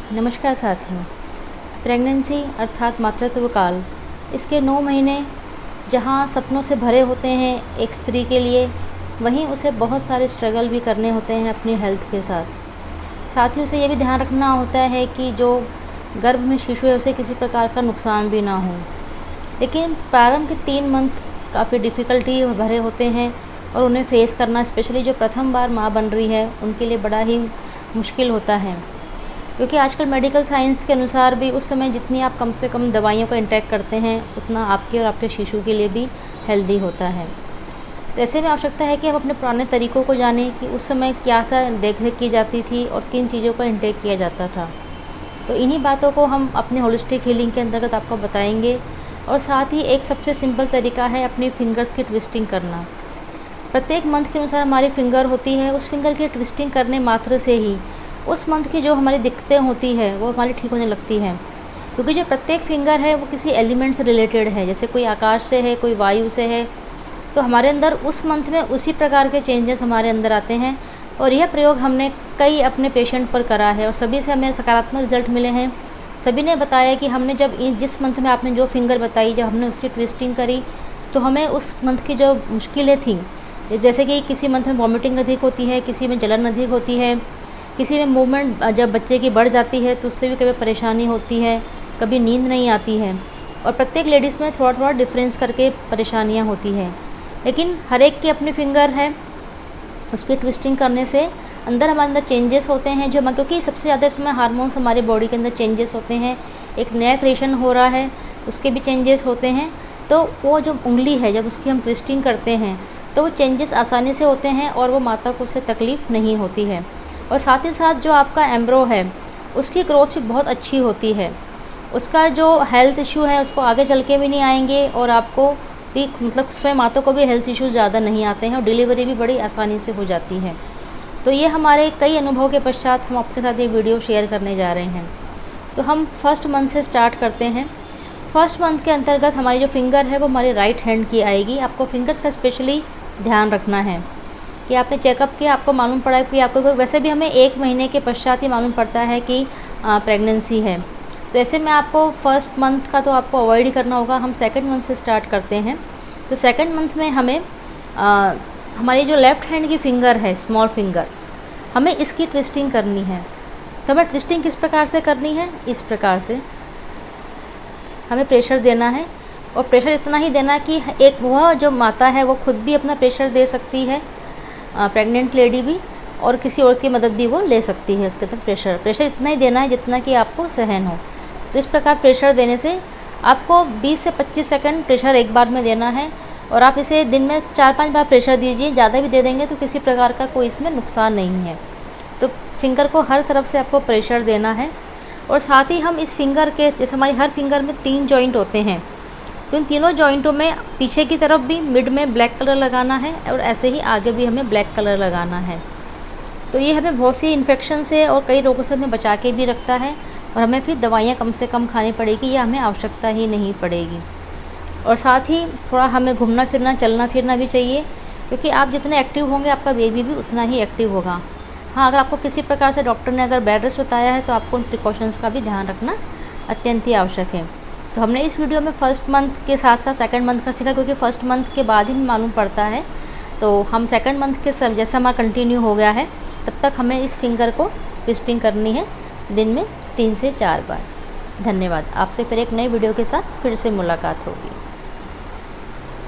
नमस्कार साथियों। प्रेगनेंसी अर्थात मातृत्व काल, इसके 9 महीने जहाँ सपनों से भरे होते हैं एक स्त्री के लिए, वहीं उसे बहुत सारे स्ट्रगल भी करने होते हैं अपनी हेल्थ के साथ। साथ ही उसे ये भी ध्यान रखना होता है कि जो गर्भ में शिशु है उसे किसी प्रकार का नुकसान भी ना हो। लेकिन प्रारंभ के 3 मंथ काफ़ी डिफ़िकल्टी भरे होते हैं और उन्हें फ़ेस करना, स्पेशली जो प्रथम बार माँ बन रही है उनके लिए बड़ा ही मुश्किल होता है। क्योंकि आजकल मेडिकल साइंस के अनुसार भी उस समय जितनी आप कम से कम दवाइयों का इंटेक करते हैं उतना आपके और आपके शिशु के लिए भी हेल्दी होता है। तो ऐसे में आवश्यकता है कि हम अपने पुराने तरीक़ों को जानें कि उस समय क्या सा देख रेख की जाती थी और किन चीज़ों का इंटेक किया जाता था। तो इन्हीं बातों को हम अपने होलिस्टिक हीलिंग के अंतर्गत आपको बताएंगे। और साथ ही एक सबसे सिंपल तरीका है अपनी फिंगर्स की ट्विस्टिंग करना। प्रत्येक मंथ के अनुसार हमारी फिंगर होती है, उस फिंगर की ट्विस्टिंग करने मात्र से ही उस मंथ की जो हमारी दिक्कतें होती है वो हमारी ठीक होने लगती है। क्योंकि जो प्रत्येक फिंगर है वो किसी एलिमेंट से रिलेटेड है, जैसे कोई आकाश से है, कोई वायु से है। तो हमारे अंदर उस मंथ में उसी प्रकार के चेंजेस हमारे अंदर आते हैं। और यह प्रयोग हमने कई अपने पेशेंट पर करा है और सभी से हमें सकारात्मक रिजल्ट मिले हैं। सभी ने बताया कि हमने जब जिस मंथ में आपने जो फिंगर बताई, जब हमने उसकी ट्विस्टिंग करी तो हमें उस मंथ की जो मुश्किलें थीं, जैसे कि किसी मंथ में वॉमिटिंग अधिक होती है, किसी में जलन अधिक होती है, किसी में मूवमेंट जब बच्चे की बढ़ जाती है तो उससे भी कभी परेशानी होती है, कभी नींद नहीं आती है। और प्रत्येक लेडीज़ में थोड़ा थोड़ा डिफरेंस करके परेशानियां होती हैं। लेकिन हर एक की अपनी फिंगर है, उसकी ट्विस्टिंग करने से अंदर हमारे अंदर चेंजेस होते हैं जो क्योंकि सबसे ज़्यादा इसमें हार्मोन्स हमारे बॉडी के अंदर चेंजेस होते हैं। एक नया क्रिएशन हो रहा है, उसके भी चेंजेस होते हैं। तो वो जो उंगली है जब उसकी हम ट्विस्टिंग करते हैं तो वो चेंजेस आसानी से होते हैं और वो माता को उससे तकलीफ़ नहीं होती है। और साथ ही साथ जो आपका एम्ब्रो है उसकी ग्रोथ भी बहुत अच्छी होती है। उसका जो हेल्थ इशू है उसको आगे चल के भी नहीं आएंगे और आपको भी मतलब स्वयं माता को भी हेल्थ इश्यूज़ ज़्यादा नहीं आते हैं और डिलीवरी भी बड़ी आसानी से हो जाती है। तो ये हमारे कई अनुभव के पश्चात हम आपके साथ ये वीडियो शेयर करने जा रहे हैं। तो हम फर्स्ट मंथ से स्टार्ट करते हैं। फर्स्ट मंथ के अंतर्गत हमारी जो फिंगर है वो हमारी राइट हैंड की आएगी। आपको फिंगर्स का स्पेशली ध्यान रखना है कि आपने चेकअप किया, आपको मालूम पड़ा कि आपको वैसे भी हमें 1 महीने के पश्चात ही मालूम पड़ता है कि प्रेगनेंसी है। तो ऐसे में आपको फर्स्ट मंथ का तो आपको अवॉइड ही करना होगा। हम सेकंड मंथ से स्टार्ट करते हैं। तो सेकंड मंथ में हमें हमारी जो लेफ़्ट हैंड की फिंगर है, स्मॉल फिंगर, हमें इसकी ट्विस्टिंग करनी है। तो हमें ट्विस्टिंग किस प्रकार से करनी है, इस प्रकार से हमें प्रेशर देना है। और प्रेशर इतना ही देना कि एक वह जो माता है वो खुद भी अपना प्रेशर दे सकती है, प्रेग्नेंट लेडी भी, और किसी और की मदद भी वो ले सकती है। इसके तक प्रेशर इतना ही देना है जितना कि आपको सहन हो। तो इस प्रकार प्रेशर देने से आपको 20 से 25 सेकंड प्रेशर एक बार में देना है। और आप इसे दिन में 4-5 बार प्रेशर दीजिए। ज़्यादा भी दे देंगे तो किसी प्रकार का कोई इसमें नुकसान नहीं है। तो फिंगर को हर तरफ से आपको प्रेशर देना है। और साथ ही हम इस फिंगर के, जैसे हमारी हर फिंगर में 3 जॉइंट होते हैं, तो इन तीनों जॉइंटों में पीछे की तरफ भी मिड में ब्लैक कलर लगाना है और ऐसे ही आगे भी हमें ब्लैक कलर लगाना है। तो ये हमें बहुत सी इन्फेक्शन से और कई रोगों से हमें बचा के भी रखता है और हमें फिर दवाइयाँ कम से कम खानी पड़ेगी या हमें आवश्यकता ही नहीं पड़ेगी। और साथ ही थोड़ा हमें घूमना फिरना, चलना फिरना भी चाहिए, क्योंकि आप जितने एक्टिव होंगे आपका बेबी भी उतना ही एक्टिव होगा। हाँ, अगर आपको किसी प्रकार से डॉक्टर ने अगर बेड रेस्ट बताया है तो आपको उन प्रिकॉशंस का भी ध्यान रखना अत्यंत ही आवश्यक है। तो हमने इस वीडियो में फर्स्ट मंथ के साथ साथ सेकंड मंथ का सीखा, क्योंकि फर्स्ट मंथ के बाद ही मालूम पड़ता है। तो हम सेकंड मंथ के सब जैसे हमारा कंटिन्यू हो गया है तब तक हमें इस फिंगर को ट्विस्टिंग करनी है दिन में 3 से 4 बार। धन्यवाद। आपसे फिर एक नई वीडियो के साथ फिर से मुलाकात होगी।